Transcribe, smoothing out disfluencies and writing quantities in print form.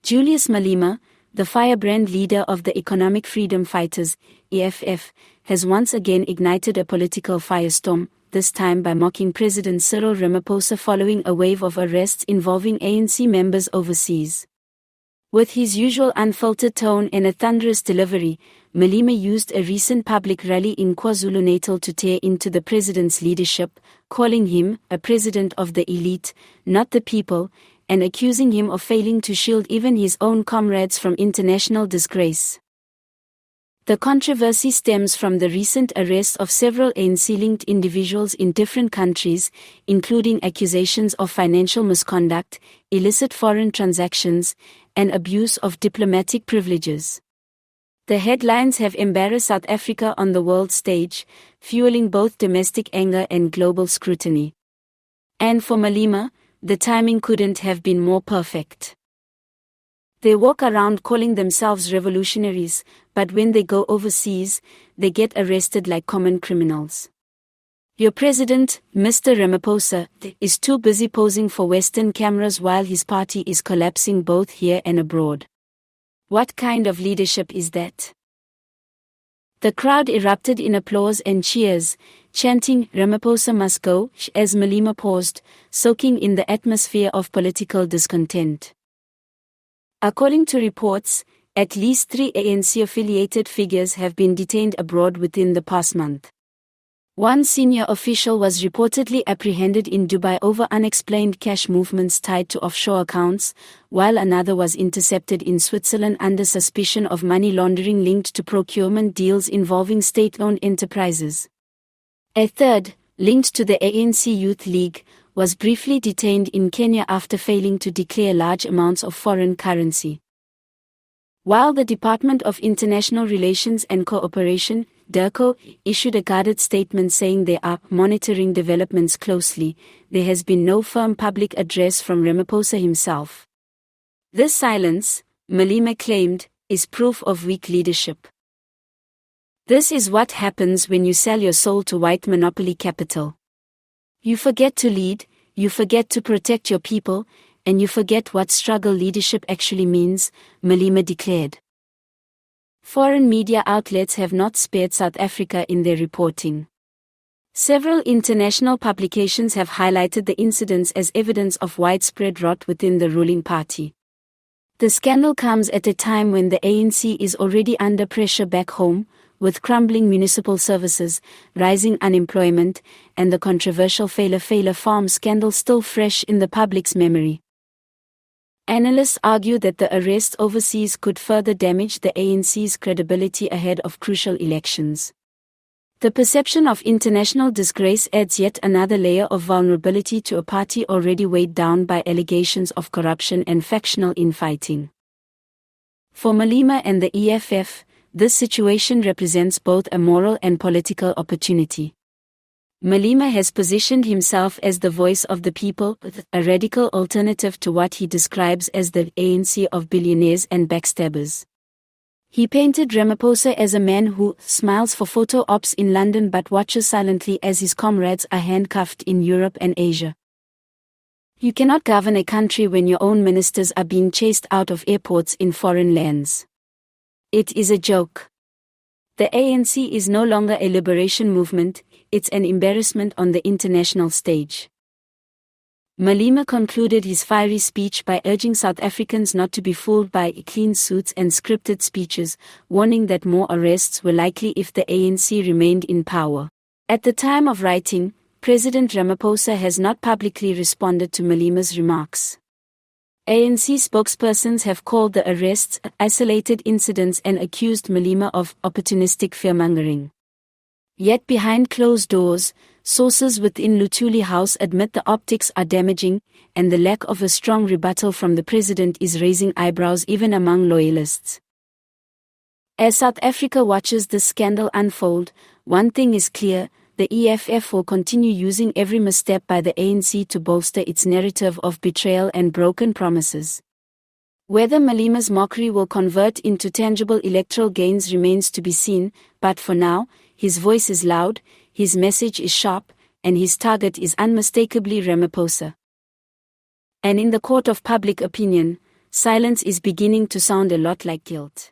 Julius Malema, the firebrand leader of the Economic Freedom Fighters, EFF, has once again ignited a political firestorm, this time by mocking President Cyril Ramaphosa following a wave of arrests involving ANC members overseas. With his usual unfiltered tone and a thunderous delivery, Malema used a recent public rally in KwaZulu-Natal to tear into the president's leadership, calling him a president of the elite, not the people, and accusing him of failing to shield even his own comrades from international disgrace. The controversy stems from the recent arrest of several ANC-linked individuals in different countries, including accusations of financial misconduct, illicit foreign transactions, and abuse of diplomatic privileges. The headlines have embarrassed South Africa on the world stage, fueling both domestic anger and global scrutiny. And for Malema, the timing couldn't have been more perfect. They walk around calling themselves revolutionaries, but when they go overseas, they get arrested like common criminals. Your president, Mr. Ramaphosa, is too busy posing for Western cameras while his party is collapsing both here and abroad. What kind of leadership is that? The crowd erupted in applause and cheers, chanting, "Ramaphosa must go," as Malema paused, soaking in the atmosphere of political discontent. According to reports, at least 3 ANC-affiliated figures have been detained abroad within the past month. One senior official was reportedly apprehended in Dubai over unexplained cash movements tied to offshore accounts, while another was intercepted in Switzerland under suspicion of money laundering linked to procurement deals involving state-owned enterprises. A third, linked to the ANC Youth League, was briefly detained in Kenya after failing to declare large amounts of foreign currency. While the Department of International Relations and Cooperation, DIRCO, issued a guarded statement saying they are monitoring developments closely, there has been no firm public address from Ramaphosa himself. This silence, Malema claimed, is proof of weak leadership. This is what happens when you sell your soul to white monopoly capital. You forget to lead, you forget to protect your people, and you forget what struggle leadership actually means, Malema declared. Foreign media outlets have not spared South Africa in their reporting. Several international publications have highlighted the incidents as evidence of widespread rot within the ruling party. The scandal comes at a time when the ANC is already under pressure back home, with crumbling municipal services, rising unemployment, and the controversial Failure Farm scandal still fresh in the public's memory. Analysts argue that the arrests overseas could further damage the ANC's credibility ahead of crucial elections. The perception of international disgrace adds yet another layer of vulnerability to a party already weighed down by allegations of corruption and factional infighting. For Malema and the EFF, this situation represents both a moral and political opportunity. Malema has positioned himself as the voice of the people, a radical alternative to what he describes as the ANC of billionaires and backstabbers. He painted Ramaphosa as a man who smiles for photo ops in London but watches silently as his comrades are handcuffed in Europe and Asia. You cannot govern a country when your own ministers are being chased out of airports in foreign lands. It is a joke. The ANC is no longer a liberation movement, it's an embarrassment on the international stage. Malema concluded his fiery speech by urging South Africans not to be fooled by clean suits and scripted speeches, warning that more arrests were likely if the ANC remained in power. At the time of writing, President Ramaphosa has not publicly responded to Malema's remarks. ANC spokespersons have called the arrests isolated incidents and accused Malema of opportunistic fearmongering. Yet behind closed doors, sources within Luthuli House admit the optics are damaging, and the lack of a strong rebuttal from the president is raising eyebrows even among loyalists. As South Africa watches this scandal unfold, one thing is clear: the EFF will continue using every misstep by the ANC to bolster its narrative of betrayal and broken promises. Whether Malema's mockery will convert into tangible electoral gains remains to be seen, but for now, his voice is loud, his message is sharp, and his target is unmistakably Ramaphosa. And in the court of public opinion, Silence is beginning to sound a lot like guilt.